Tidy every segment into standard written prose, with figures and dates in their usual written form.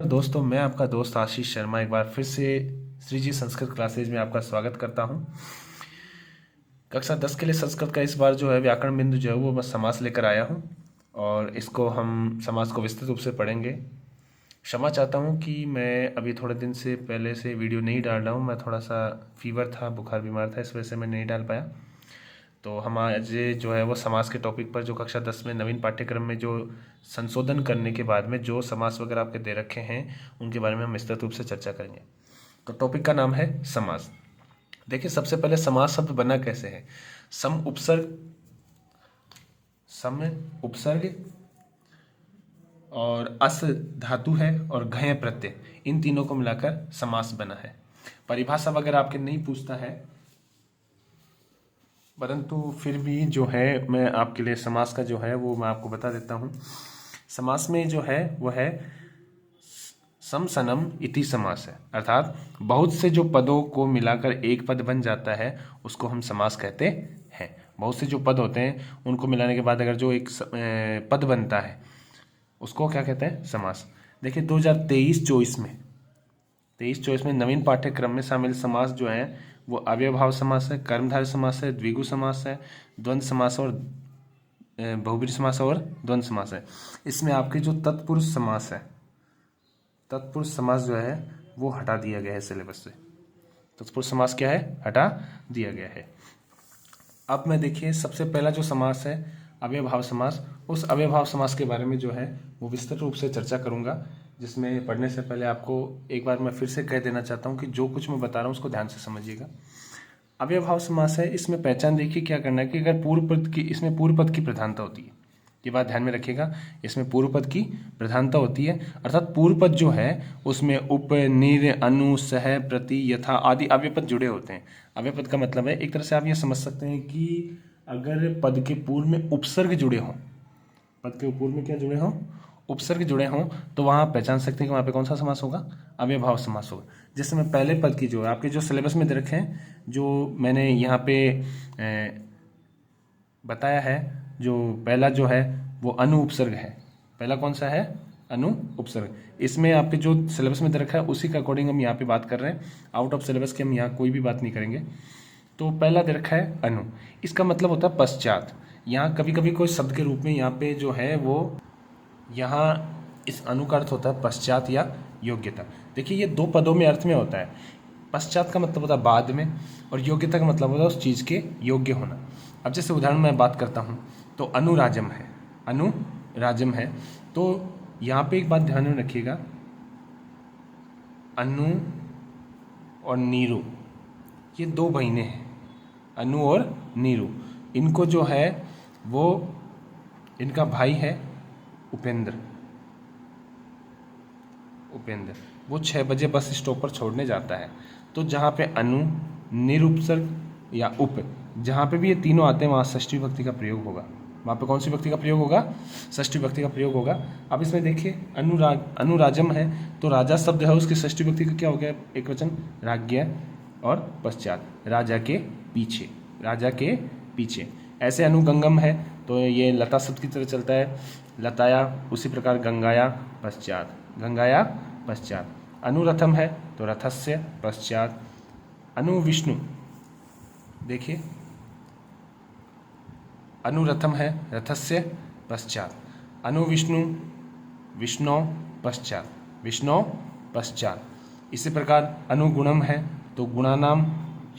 दोस्तों, मैं आपका दोस्त आशीष शर्मा एक बार फिर से श्री जी संस्कृत क्लासेज में आपका स्वागत करता हूं। कक्षा 10 के लिए संस्कृत का इस बार जो है व्याकरण बिंदु जो है वो मैं समास लेकर आया हूं और इसको हम समास को विस्तृत रूप से पढ़ेंगे। क्षमा चाहता हूं कि मैं अभी थोड़े दिन से पहले से वीडियो नहीं डाल रहा हूं। मैं थोड़ा सा फीवर था, बुखार बीमार था, इस वजह से मैं नहीं डाल पाया। तो हम आज जो है वो समास के टॉपिक पर जो कक्षा 10 में नवीन पाठ्यक्रम में जो संशोधन करने के बाद में जो समास वगैरह आपके दे रखे हैं उनके बारे में हम विस्तृत रूप से चर्चा करेंगे। तो टॉपिक का नाम है समास। देखिए, सबसे पहले समास शब्द बना कैसे है। सम उपसर्ग और अस धातु है और घय प्रत्यय, इन तीनों को मिलाकर समास बना है। परिभाषा वगैरह आपके नहीं पूछता है, परंतु फिर भी जो है मैं आपके लिए समास का जो है वो मैं आपको बता देता हूँ। समास में जो है वो है समसनम इति समास है, अर्थात बहुत से जो पदों को मिलाकर एक पद बन जाता है उसको हम समास कहते हैं। बहुत से जो पद होते हैं उनको मिलाने के बाद अगर जो एक पद बनता है उसको क्या कहते हैं, समास। देखिए 2023-24 में नवीन पाठ्यक्रम में शामिल समास जो है वो अव्ययभाव समास है, कर्मधारय समास है, द्विगु समास है, द्वंद्व समास और बहुब्रीहि समास और द्वंद्व समास है। इसमें आपके जो तत्पुरुष समास है, तत्पुरुष समास जो है वो हटा दिया गया है सिलेबस से। तत्पुरुष समास क्या है, हटा दिया गया है। अब मैं देखिए सबसे पहला जो समास है अव्ययभाव समास, उस अव्ययभाव समास के बारे में जो है वो विस्तृत रूप से चर्चा करूंगा, जिसमें पढ़ने से पहले आपको एक बार मैं फिर से कह देना चाहता हूं कि जो कुछ मैं बता रहा हूं उसको ध्यान से समझिएगा। अव्ययभाव समास है, इसमें पहचान देखिए क्या करना है कि अगर पूर्व पद की, इसमें पूर्व पद की प्रधानता होती है, ये बात ध्यान में रखिएगा। इसमें पूर्व पद की प्रधानता होती है, अर्थात पूर्व पद जो है उसमें उप, निर, अनु, सह, प्रति, यथा आदि अव्ययपद जुड़े होते हैं। अव्ययपद का मतलब है, एक तरह से आप ये समझ सकते हैं कि अगर पद के पूर्व में उपसर्ग जुड़े हों, पद के पूर्व में क्या जुड़े हों, उपसर्ग जुड़े हों, तो वहाँ आप पहचान सकते हैं कि वहाँ पे कौन सा समास होगा, अव्ययभाव समास होगा। जैसे मैं पहले पद की जो है आपके जो सिलेबस में दे रखे हैं, जो मैंने यहाँ पे बताया है, जो पहला जो है वो अनु उपसर्ग है। पहला कौन सा है, अनु उपसर्ग। इसमें आपके जो सिलेबस में दे रखा है उसी के अकॉर्डिंग हम यहाँ पे बात कर रहे हैं। आउट ऑफ सिलेबस की हम यहाँ कोई भी बात नहीं करेंगे। तो पहला दे रखा है अनु, इसका मतलब होता है पश्चात। यहाँ कभी कभी कोई शब्द के रूप में यहाँ पे जो है वो, यहाँ इस अनु का अर्थ होता है पश्चात या योग्यता। देखिए ये दो पदों में अर्थ में होता है। पश्चात का मतलब होता है बाद में, और योग्यता का मतलब होता है उस चीज़ के योग्य होना। अब जैसे उदाहरण मैं बात करता हूँ तो अनुराजम है, अनुराजम है। तो यहाँ पे एक बात ध्यान में रखिएगा, अनु और नीरू ये दो बहनें हैं, अनु और नीरू। इनको जो है वो, इनका भाई है उपेंद्र। वो 6 बजे बस स्टॉप पर छोड़ने जाता है। तो जहाँ पे अनु, निरुपसर्ग या उप, जहाँ पे भी ये तीनों आते हैं वहाँ षष्ठी विभक्ति का प्रयोग होगा। वहाँ पे कौन सी विभक्ति का प्रयोग होगा, षष्ठी विभक्ति का प्रयोग होगा। अब इसमें देखिए अनुराजम है, तो राजा शब्द है उसकी षष्ठी विभक्ति का क्या हो गया, एक वचन, राज्ञ और पश्चात, राजा के पीछे, राजा के पीछे। ऐसे अनुगंगम है तो ये लता शब्द की तरह चलता है, लताया। उसी प्रकार गंगाया पश्चात, गंगाया पश्चात। अनुरथम है तो रथस्य पश्चात। अनुविष्णु, देखिए अनुरथम है रथस्य पश्चात, अनुविष्णु विष्णु पश्चात, विष्णु पश्चात। इसी प्रकार अनुगुणम है तो गुणानाम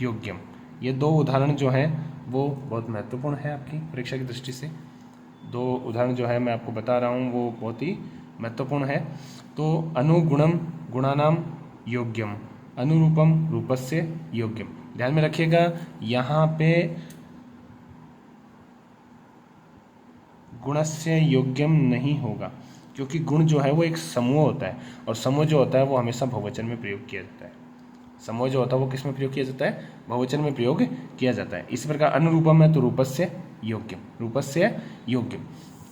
योग्यम। ये दो उदाहरण जो हैं वो बहुत महत्वपूर्ण है आपकी परीक्षा की दृष्टि से। दो उदाहरण जो है मैं आपको बता रहा हूँ वो बहुत ही महत्वपूर्ण है। तो अनुगुणम गुणानाम योग्यम, अनुरूपम रूपस्य योग्यम। ध्यान में रखिएगा यहाँ पे गुणस्य योग्यम नहीं होगा, क्योंकि गुण जो है वो एक समूह होता है, और समूह जो होता है वो हमेशा बहुवचन में प्रयोग किया जाता है। समूह जो होता है वो किस में प्रयोग किया जाता है, बहुवचन में प्रयोग किया जाता है। इसी प्रकार अनुरूपम है तो रूपस्य योग्यम, रूपस्य योग्यम।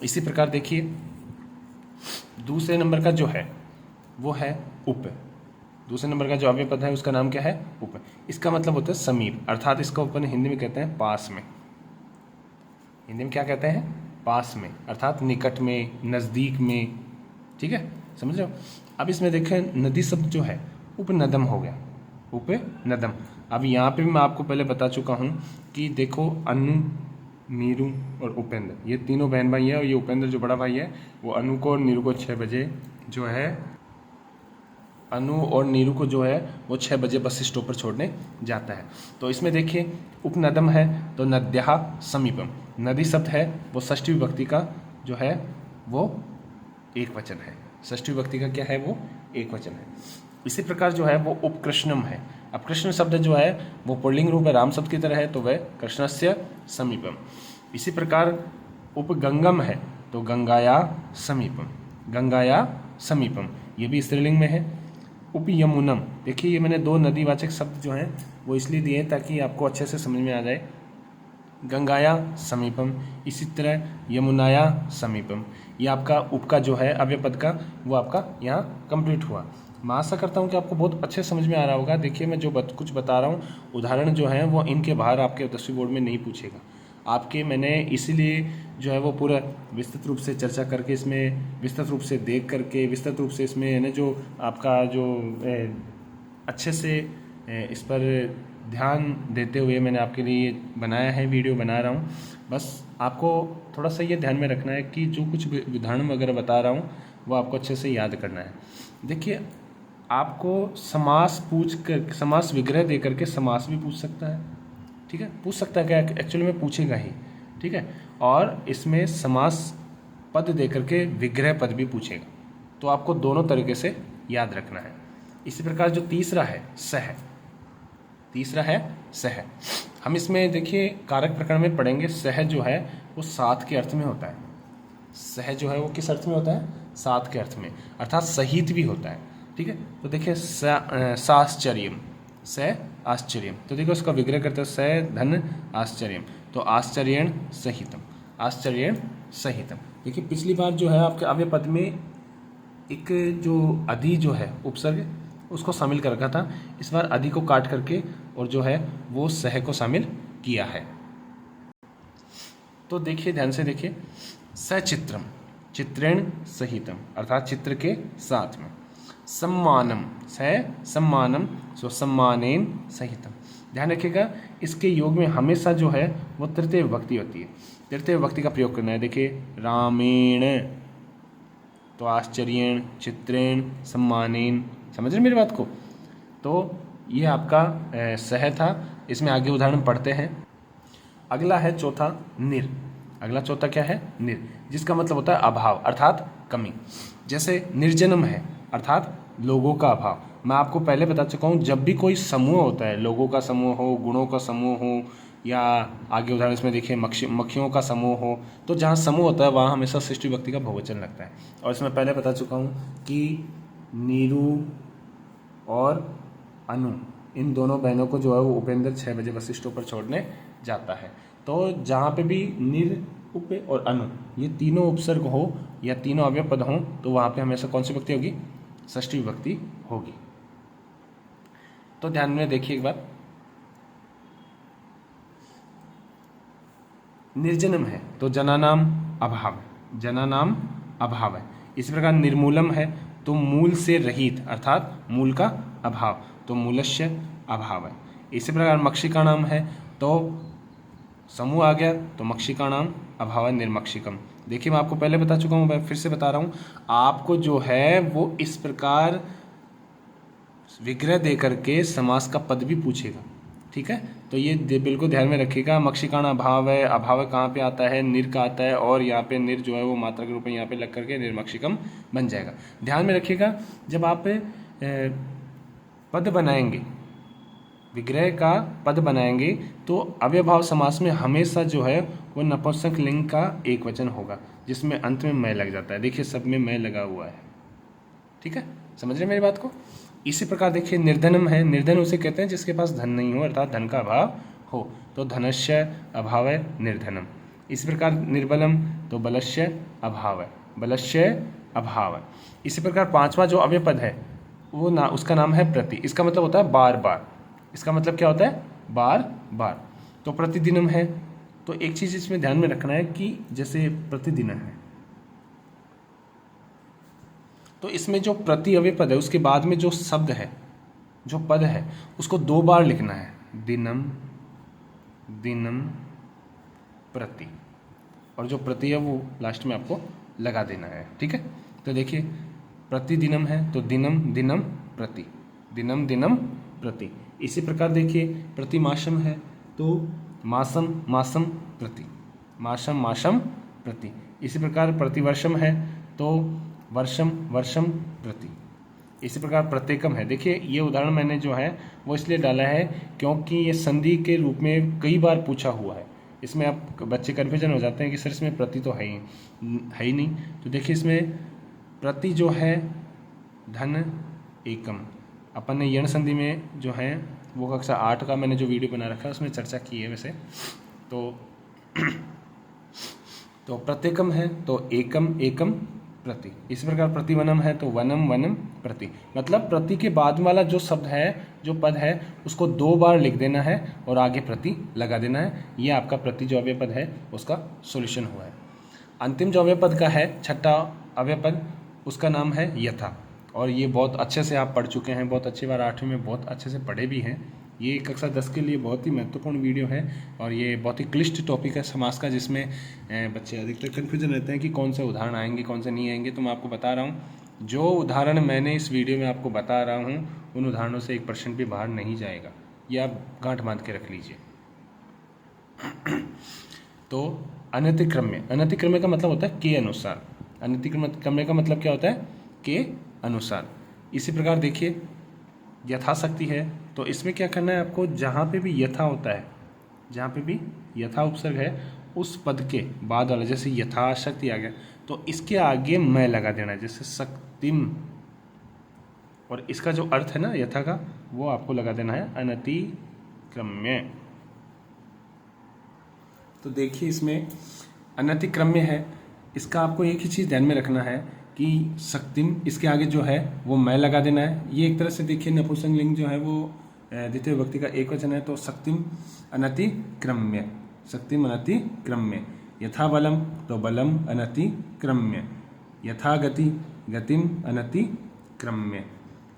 इसी प्रकार देखिए दूसरे नंबर का जो है वो है उप। दूसरे नंबर का जो अव्यय पद है उसका नाम क्या है, उप। इसका मतलब होता है समीप, अर्थात इसका अपन हिंदी में कहते हैं पास में। हिंदी में क्या कहते हैं, पास में, अर्थात निकट में, नज़दीक में। ठीक है, समझ रहे हो। अब इसमें देखें नदी शब्द जो है उपनदम हो गया, उपनदम। अब यहाँ पे भी मैं आपको पहले बता चुका हूँ कि देखो अनु, नीरू और उपेंद्र ये तीनों बहन भाई हैं, और ये उपेंद्र जो बड़ा भाई है वो अनु को और नीरू को 6 बजे जो है, अनु और नीरू को जो है वो 6 बजे बस स्टॉप पर छोड़ने जाता है। तो इसमें देखिए उपनदम है तो नद्या समीपम, नदी शब्द है वो षष्ठी विभक्ति का जो है वो एक वचन है, षष्ठी विभक्ति का क्या है वो एक वचन है। इसी प्रकार जो है वो उपकृष्णम है। अब कृष्ण शब्द जो है वो पुल्लिंग रूप है, राम शब्द की तरह है, तो वह कृष्णस्य समीपम। इसी प्रकार उपगंगम है तो गंगाया समीपम, गंगाया समीपम, ये भी स्त्रीलिंग में है। उपयमुनम, देखिए ये मैंने 2 नदीवाचक शब्द जो हैं वो इसलिए दिए ताकि आपको अच्छे से समझ में आ जाए। गंगाया समीपम, इसी तरह यमुनाया समीपम, ये आपका उप का जो है अव्यय पद का वो आपका यहाँ कंप्लीट हुआ। मैं आशा करता हूँ कि आपको बहुत अच्छे समझ में आ रहा होगा। देखिए मैं जो कुछ बता रहा हूँ उदाहरण जो है वो इनके बाहर आपके 10वीं बोर्ड में नहीं पूछेगा आपके, मैंने इसीलिए जो है वो पूरा विस्तृत रूप से चर्चा करके, इसमें विस्तृत रूप से देख करके, विस्तृत रूप से इसमें है ना जो आपका जो अच्छे से इस पर ध्यान देते हुए मैंने आपके लिए बनाया है, वीडियो बना रहा हूँ। बस आपको थोड़ा सा ये ध्यान में रखना है कि जो कुछ उदाहरण वगैरह बता रहा हूँ वो आपको अच्छे से याद करना है। देखिए आपको समास पूछ कर, समास विग्रह दे करके समास भी पूछ सकता है, ठीक है, पूछ सकता है क्या, एक्चुअली में पूछेगा ही, ठीक है, और इसमें समास पद दे करके विग्रह पद भी पूछेगा, तो आपको दोनों तरीके से याद रखना है। इसी प्रकार जो तीसरा है सह, तीसरा है सह, हम इसमें देखिए कारक प्रकरण में पढ़ेंगे। सह जो है वो साथ के अर्थ में होता है, सह जो है वो किस अर्थ में होता है, साथ के अर्थ में, अर्थात सहित भी होता है, ठीक है। तो देखिए साश्चर्यम, स आश्चर्यम, तो देखिए उसका विग्रह करते हैं स धन आश्चर्यम, तो आश्चर्यण सहितम, आश्चर्यण सहितम। देखिए पिछली बार जो है आपके अव्यय पद में एक जो अधि जो है उपसर्ग उसको शामिल कर रखा था, इस बार अधि को काट करके और जो है वो सह को शामिल किया है। तो देखिए ध्यान से देखिए, सचित्रम, चित्रेण सहितम, अर्थात चित्र के साथ में। सम्मानम, स सम्मानम, सो सम्मानेन सहितम। ध्यान रखिएगा इसके योग में हमेशा जो है वो तृतीय विभक्ति होती है, तृतीय विभक्ति का प्रयोग करना है। देखिए रामेण तो आश्चर्येण, चित्रेण, सम्मानेन, समझ रहे मेरी बात को। तो ये आपका सह था, इसमें आगे उदाहरण पढ़ते हैं। अगला है चौथा निर, अगला चौथा क्या है, निर, जिसका मतलब होता है अभाव अर्थात कमी। जैसे निर्जनम है अर्थात लोगों का अभाव। मैं आपको पहले बता चुका हूँ जब भी कोई समूह होता है, लोगों का समूह हो, गुणों का समूह हो, या आगे उदाहरण इसमें देखिए मक्खियों का समूह हो, तो जहाँ समूह होता है वहाँ हमेशा षष्ठी विभक्ति का बहुवचन लगता है। और इसमें पहले बता चुका हूँ कि नीरू और अनु इन दोनों बहनों को जो है वो उपेंद्र 6 बजे बस स्टॉप पर छोड़ने जाता है। तो जहाँ पे भी निर, उप और अनु ये तीनों उपसर्ग हो या तीनों अव्यय पद हों तो वहाँ पे हमेशा कौन सी विभक्ति होगी, षष्ठी विभक्ति होगी। तो ध्यान में देखिए एक बार, निर्जनम है तो जनानाम अभाव, जनानाम अभाव है। इसी प्रकार निर्मूलम है तो मूल से रहित अर्थात मूल का अभाव, तो मूलस्य अभाव है। इसी प्रकार मक्षिका नाम है तो समूह आ गया तो मक्षिका नाम अभाव है, निर्मक्षिकम। देखिए मैं आपको पहले बता चुका हूँ, मैं फिर से बता रहा हूँ, आपको जो है वो इस प्रकार विग्रह दे करके समास का पद भी पूछेगा, ठीक है। तो ये बिल्कुल ध्यान में रखिएगा, मक्षिकाण अभाव है, अभाव कहाँ पे आता है, निर का आता है, और यहाँ पे निर जो है वो मात्रा के रूप में यहाँ पे लग करके निर्मक्षिकम बन जाएगा। ध्यान में रखिएगा जब आप पद बनाएंगे, विग्रह का पद बनाएंगे तो अव्ययभाव समास में हमेशा जो है वो नपुंसक लिंग का एक वचन होगा जिसमें अंत में मैं लग जाता है। देखिए सब में मैं लगा हुआ है, ठीक है, समझ रहे मेरी बात को। इसी प्रकार देखिए निर्धनम है, निर्धन उसे कहते हैं जिसके पास धन नहीं हो अर्थात धन का अभाव हो, तो धनस्य अभाव है निर्धनम। इसी प्रकार निर्बलम तो बलस्य अभाव है, बलस्य अभाव है। इसी प्रकार पांचवा जो अव्यय पद है वो उसका नाम है प्रति, इसका मतलब होता है बार बार, इसका मतलब क्या होता है, बार बार। तो प्रतिदिनम है तो एक चीज़ इसमें ध्यान में रखना है कि जैसे प्रतिदिन है तो इसमें जो प्रति अव्यय पद है उसके बाद में जो शब्द है, जो पद है, उसको 2 बार लिखना है, दिनम, दिनम प्रति, और जो प्रति है वो लास्ट में आपको लगा देना है। ठीक है, तो देखिए प्रतिदिनम है तो दिनम दिनम प्रति, दिनम दिनम प्रति। इसी प्रकार देखिए प्रतिमासम है तो मासम मासम प्रति, मासम मासम प्रति। इसी प्रकार प्रतिवर्षम है तो वर्षम वर्षम प्रति। इसी प्रकार प्रत्येकम है, देखिए ये उदाहरण मैंने जो है वो इसलिए डाला है क्योंकि ये संधि के रूप में कई बार पूछा हुआ है। इसमें आप बच्चे कन्फ्यूजन हो जाते हैं कि सर इसमें प्रति तो है ही नहीं। तो देखिए इसमें प्रति जो है धन एकम, अपन ने यण संधि में जो है वो कक्षा 8 का मैंने जो वीडियो बना रखा है उसमें चर्चा की है वैसे। तो प्रत्येकम है तो एकम एकम प्रति। इसी प्रकार प्रतिवनम है तो वनम वनम प्रति, मतलब प्रति के बाद वाला जो शब्द है, जो पद है, उसको 2 बार लिख देना है और आगे प्रति लगा देना है। ये आपका प्रति जो अव्यय पद है उसका सॉल्यूशन हुआ है। अंतिम जो अव्यय पद का है, छठा अव्यय पद, उसका नाम है यथा, और ये बहुत अच्छे से आप पढ़ चुके हैं, बहुत अच्छी बार 8वीं में बहुत अच्छे से पढ़े भी हैं। ये कक्षा 10 के लिए बहुत ही महत्वपूर्ण वीडियो है और ये बहुत ही क्लिष्ट टॉपिक है समास का, जिसमें बच्चे अधिकतर कन्फ्यूजन रहते हैं कि कौन से उदाहरण आएंगे कौन से नहीं आएंगे। तो मैं आपको बता रहा हूँ, जो उदाहरण मैंने इस वीडियो में आपको बता रहा हूँ उन उदाहरणों से 1% भी बाहर नहीं जाएगा, ये आप गांठ बांध के रख लीजिए। तो अनतिक्रम्य, अनतिक्रम्य का मतलब होता है के अनुसार, अनतिक्रम्य का मतलब क्या होता है, के अनुसार। इसी प्रकार देखिए यथाशक्ति है तो इसमें क्या करना है आपको, जहाँ पे भी यथा होता है, जहाँ पे भी यथा उपसर्ग है उस पद के बाद वाला, जैसे यथाशक्ति आ गया तो इसके आगे मैं लगा देना है, जैसे शक्तिम, और इसका जो अर्थ है ना यथा का वो आपको लगा देना है अनतिक्रम्य। तो देखिए इसमें अनतिक्रम्य है, इसका आपको एक ही चीज़ ध्यान में रखना है कि शक्तिम, इसके आगे जो है वो मैं लगा देना है। ये एक तरह से देखिए नपुंसकलिंग जो है वो द्वितीय विभक्ति का एकवचन है, तो शक्तिम अनतिक्रम्य, शक्तिम अनतिक्रम्य। यथा बलम तो बलम अनतिक्रम्य, यथा गति गतिम अनतिक्रम्य।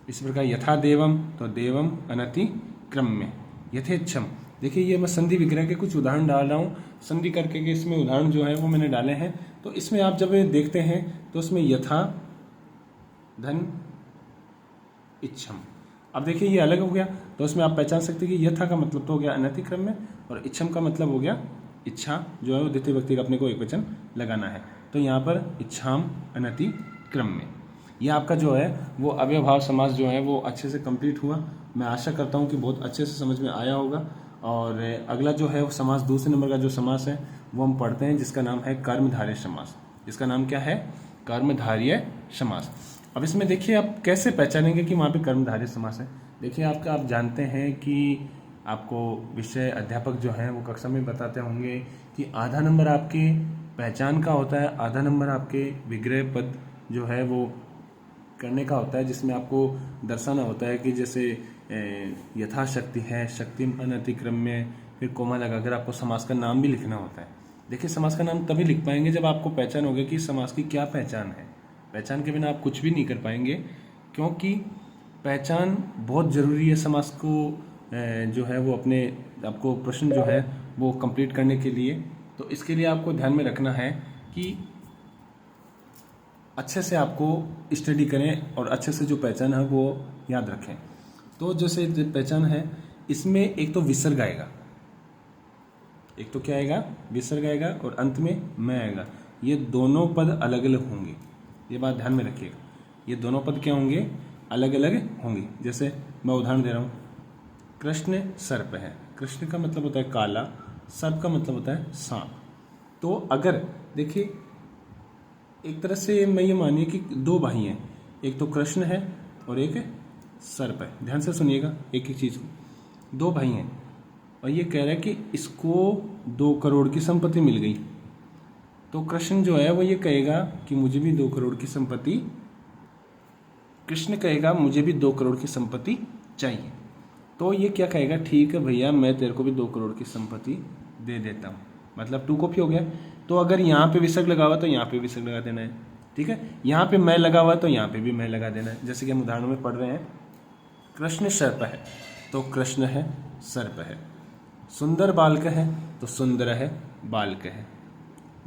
इस प्रकार यथा देवम तो देवम अनतिक्रम्य। यथेच्छम, देखिए ये मैं संधि विग्रह के कुछ उदाहरण डाल रहा हूँ, संधि करके के इसमें उदाहरण जो है वो मैंने डाले हैं। तो इसमें आप जब देखते हैं तो इसमें यथा धन इच्छम, अब देखिए ये अलग हो गया, तो इसमें आप पहचान सकते हैं कि यथा का मतलब तो हो गया अनतिक्रम्य और इच्छम का मतलब हो गया इच्छा, जो है वो द्वितीय व्यक्ति का अपने को एकवचन लगाना है। तो यहाँ पर इच्छाम अनतिक्रम्य, ये आपका जो है वो अव्ययभाव समास जो है वो अच्छे से कंप्लीट हुआ। मैं आशा करता हूँ कि बहुत अच्छे से समझ में आया होगा। और अगला जो है वो समास, दूसरे नंबर का जो समास है वो हम पढ़ते हैं, जिसका नाम है कर्मधारय समास। इसका नाम क्या है, कर्मधारय समास। अब इसमें देखिए आप कैसे पहचानेंगे कि वहाँ पे कर्मधारय समास है। देखिए आप जानते हैं कि आपको विषय अध्यापक जो हैं वो कक्षा में बताते होंगे कि आधा नंबर आपके पहचान का होता है, आधा नंबर आपके विग्रह पद जो है वो करने का होता है, जिसमें आपको दर्शाना होता है कि जैसे यथाशक्ति है, शक्तिम अनतिक्रम्य, फिर कोमा लगाकर आपको समास का नाम भी लिखना होता है। देखिए समास का नाम तभी लिख पाएंगे जब आपको पहचान होगी कि समास की क्या पहचान है। पहचान के बिना आप कुछ भी नहीं कर पाएंगे, क्योंकि पहचान बहुत ज़रूरी है समास को जो है वो अपने आपको प्रश्न जो है वो कंप्लीट करने के लिए। तो इसके लिए आपको ध्यान में रखना है कि अच्छे से आपको स्टडी करें और अच्छे से जो पहचान है वो याद रखें। तो जैसे पहचान है, इसमें एक तो विसर्ग आएगा, एक तो क्या आएगा, विसर्ग आएगा, और अंत में मैं आएगा। ये दोनों पद अलग अलग होंगे, ये बात ध्यान में रखिएगा। ये दोनों पद क्या होंगे, अलग अलग होंगे। जैसे मैं उदाहरण दे रहा हूँ, कृष्ण सर्प है, कृष्ण का मतलब होता है काला, सर्प का मतलब होता है सांप। तो अगर देखिए एक तरह से मैं ये मानिए कि 2 भाई हैं, एक तो कृष्ण है और एक सर्प है। ध्यान से सुनिएगा एक ही चीज़ को, 2 भाई हैं और ये कह रहा है कि इसको 2 करोड़ की संपत्ति मिल गई। तो कृष्ण जो है वो ये कहेगा कि मुझे भी 2 करोड़ की संपत्ति, कृष्ण कहेगा मुझे भी 2 करोड़ की संपत्ति चाहिए। तो ये क्या कहेगा, ठीक है भैया मैं तेरे को भी 2 करोड़ की संपत्ति दे देता हूँ, मतलब 2 कॉपी हो गया। तो अगर यहाँ पे विसर्ग लगा हुआ तो यहाँ पे विसर्ग लगा देना है, ठीक है। यहाँ पे मैं लगा हुआ है तो यहाँ पे भी मैं लगा देना है। जैसे कि हम उदाहरणों में पढ़ रहे हैं, कृष्ण सर्प है तो कृष्ण है सर्प है, सुंदर बालक है तो सुंदर है बालक है,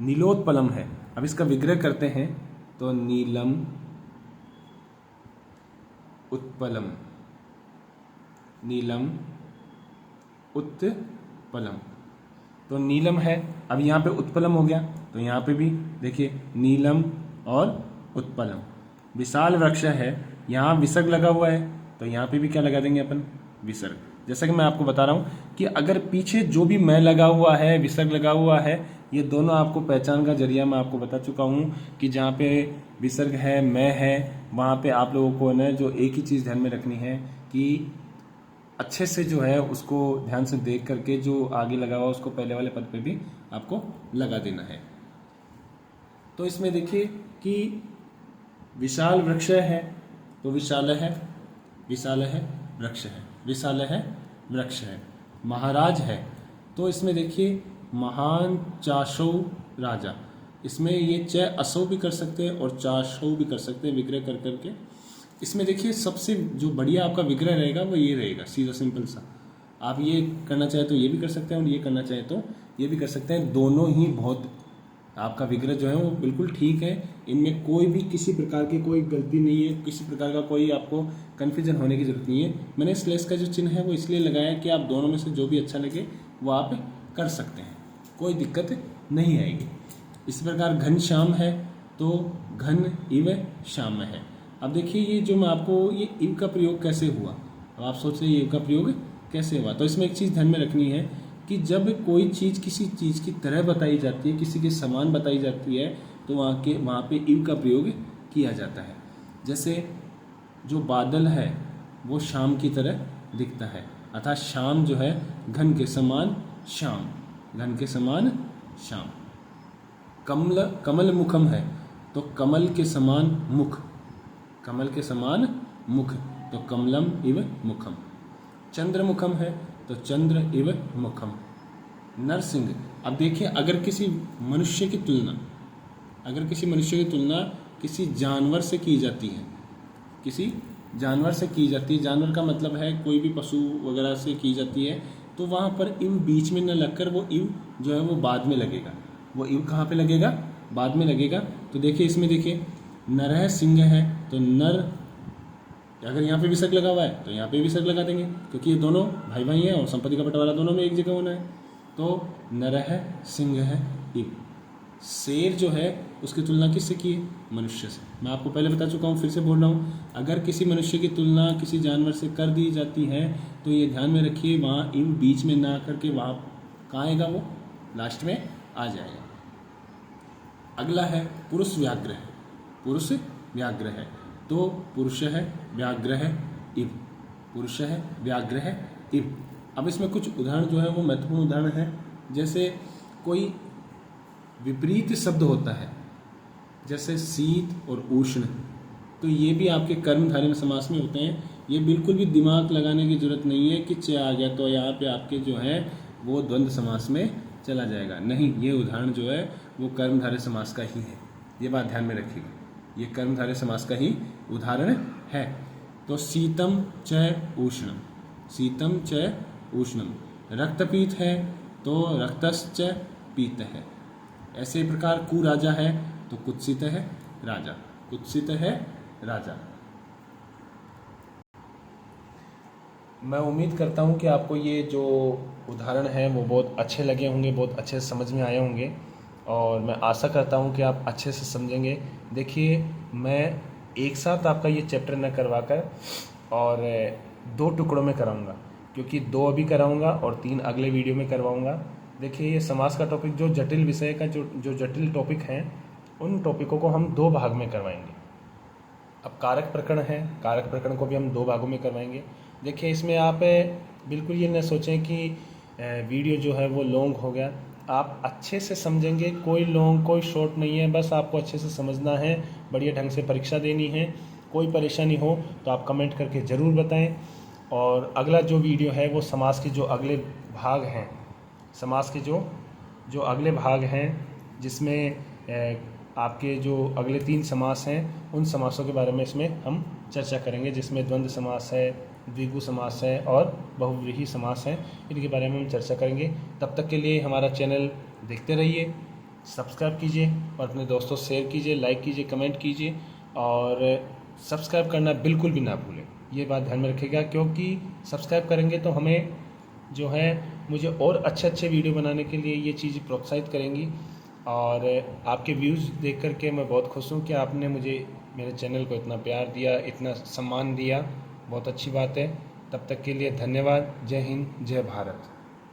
नीलोत्पलम है, अब इसका विग्रह करते हैं तो नीलम उत्पलम, नीलम उत्पलम, तो नीलम है, अब यहाँ पे उत्पलम हो गया तो यहाँ पे भी देखिए नीलम और उत्पलम। विशाल वृक्ष है, यहाँ विसर्ग लगा हुआ है तो यहाँ पे भी क्या लगा देंगे अपन, विसर्ग। जैसा कि मैं आपको बता रहा हूँ कि अगर पीछे जो भी मैं लगा हुआ है, विसर्ग लगा हुआ है, ये दोनों आपको पहचान का जरिया मैं आपको बता चुका हूँ कि जहाँ पे विसर्ग है, मैं है, वहाँ पे आप लोगों को ना जो एक ही चीज़ ध्यान में रखनी है कि अच्छे से जो है उसको ध्यान से देख करके जो आगे लगा हुआ उसको पहले वाले पद पे भी आपको लगा देना है। तो इसमें देखिए कि विशाल वृक्ष है तो विशाल है, विशाल है वृक्ष है, विशाल है वृक्ष है। महाराज है तो इसमें देखिए महान चाशो राजा, इसमें ये च असो भी कर सकते हैं और चाशो भी कर सकते हैं विग्रह कर करके। इसमें देखिए सबसे जो बढ़िया आपका विग्रह रहेगा वो ये रहेगा, सीधा सिंपल सा। आप ये करना चाहे तो ये भी कर सकते हैं और ये करना चाहे तो ये भी कर सकते हैं, दोनों ही बहुत आपका विग्रह जो है वो बिल्कुल ठीक है। इनमें कोई भी किसी प्रकार की कोई गलती नहीं है, किसी प्रकार का कोई आपको कन्फ्यूजन होने की जरूरत नहीं है। मैंने स्लैश का जो चिन्ह है वो इसलिए लगाया कि आप दोनों में से जो भी अच्छा लगे वो आप कर सकते हैं, कोई दिक्कत नहीं आएगी। इसी प्रकार घनश्याम है तो घन इव श्याम है। अब देखिए ये जो मैं आपको ये इव का प्रयोग कैसे हुआ, अब आप सोच रहे हैं इव का प्रयोग कैसे हुआ, तो इसमें एक चीज़ ध्यान में रखनी है कि जब कोई चीज़ किसी चीज़ की तरह बताई जाती है, किसी के समान बताई जाती है, तो वहाँ पे इव का प्रयोग किया जाता है। जैसे जो बादल है वो शाम की तरह दिखता है, अर्थात शाम जो है घन के समान श्याम, घन के समान श्याम। कमल मुखम है तो कमल के समान मुख, कमल के समान मुख तो कमलम इव मुखम। चंद्रमुखम है तो चंद्र इव मुखम। नरसिंह, अब देखिए अगर किसी मनुष्य की तुलना, अगर किसी मनुष्य की तुलना किसी जानवर से की जाती है, किसी जानवर से की जाती है, जानवर का मतलब है कोई भी पशु वगैरह से की जाती है, तो वहाँ पर इव बीच में न लगकर वो इव जो है वो बाद में लगेगा। वो इव कहाँ पे लगेगा, बाद में लगेगा। तो देखिए इसमें देखिए नरह सिंह है तो नर, अगर यहाँ पे विसर्ग लगा हुआ है तो यहाँ पे विसर्ग लगा देंगे क्योंकि ये दोनों भाई भाई हैं और संपत्ति का बंटवारा दोनों में एक जगह होना है। तो नरह सिंह है इव। शेर जो है उसकी तुलना किससे की है, मनुष्य से। मैं आपको पहले बता चुका हूँ, फिर से बोल रहा हूँ, अगर किसी मनुष्य की तुलना किसी जानवर से कर दी जाती है तो ये ध्यान में रखिए वहाँ इव बीच में ना करके वहाँ कहाँ आएगा, वो लास्ट में आ जाएगा। अगला है पुरुष व्याघ्र है, पुरुष व्याघ्र है तो पुरुष है व्याघ्र है इव, पुरुष है व्याघ्र है इव। अब इसमें कुछ उदाहरण जो है वो महत्वपूर्ण उदाहरण है। जैसे कोई विपरीत शब्द होता है जैसे शीत और उष्ण, तो ये भी आपके कर्मधारय समास में होते हैं। ये बिल्कुल भी दिमाग लगाने की जरूरत नहीं है कि च आ गया तो यहाँ पे आपके जो है वो द्वंद्व समास में चला जाएगा, नहीं, ये उदाहरण जो है वो कर्मधारय समास का ही है, ये बात ध्यान में रखिएगा, ये कर्मधारय समास का ही उदाहरण है। तो शीतम च उष्णम, शीतम च उष्णम। रक्तपीत है तो रक्तश्च पीत है। ऐसे प्रकार कुराजा है तो कुत्सित है राजा, कुत्सित है राजा। मैं उम्मीद करता हूँ कि आपको ये जो उदाहरण हैं वो बहुत अच्छे लगे होंगे, बहुत अच्छे से समझ में आए होंगे और मैं आशा करता हूँ कि आप अच्छे से समझेंगे। देखिए मैं एक साथ आपका ये चैप्टर न करवा कर और 2 टुकड़ों में कराऊंगा, क्योंकि 2 अभी कराऊंगा और 3 अगले वीडियो में करवाऊंगा। देखिए ये समास का टॉपिक, जो जटिल विषय का जो जटिल टॉपिक हैं उन टॉपिकों को हम 2 भाग में करवाएंगे। अब कारक प्रकरण है, कारक प्रकरण को भी हम 2 भागों में करवाएंगे। देखिए इसमें आप बिल्कुल ये न सोचें कि वीडियो जो है वो लॉन्ग हो गया, आप अच्छे से समझेंगे, कोई लॉन्ग कोई शॉर्ट नहीं है, बस आपको अच्छे से समझना है, बढ़िया ढंग से परीक्षा देनी है। कोई परेशानी हो तो आप कमेंट करके ज़रूर बताएं। और अगला जो वीडियो है वो समास के जो अगले भाग हैं, समास के जो अगले भाग हैं जिसमें आपके जो अगले 3 समास हैं उन समासों के बारे में इसमें हम चर्चा करेंगे, जिसमें द्वंद्व समास है, द्विगु समास है और बहुव्रीहि समास है। इनके बारे में हम चर्चा करेंगे। तब तक के लिए हमारा चैनल देखते रहिए, सब्सक्राइब कीजिए और अपने दोस्तों से शेयर कीजिए, लाइक कीजिए, कमेंट कीजिए और सब्सक्राइब करना बिल्कुल भी ना भूलें। ये बात ध्यान में रखिएगा, क्योंकि सब्सक्राइब करेंगे तो हमें जो है मुझे और अच्छे अच्छे वीडियो बनाने के लिए ये चीज़ प्रोत्साहित करेंगी। और आपके व्यूज़ देख कर के मैं बहुत खुश हूँ कि आपने मुझे मेरे चैनल को इतना प्यार दिया, इतना सम्मान दिया। बहुत अच्छी बात है। तब तक के लिए धन्यवाद। जय हिंद, जय भारत।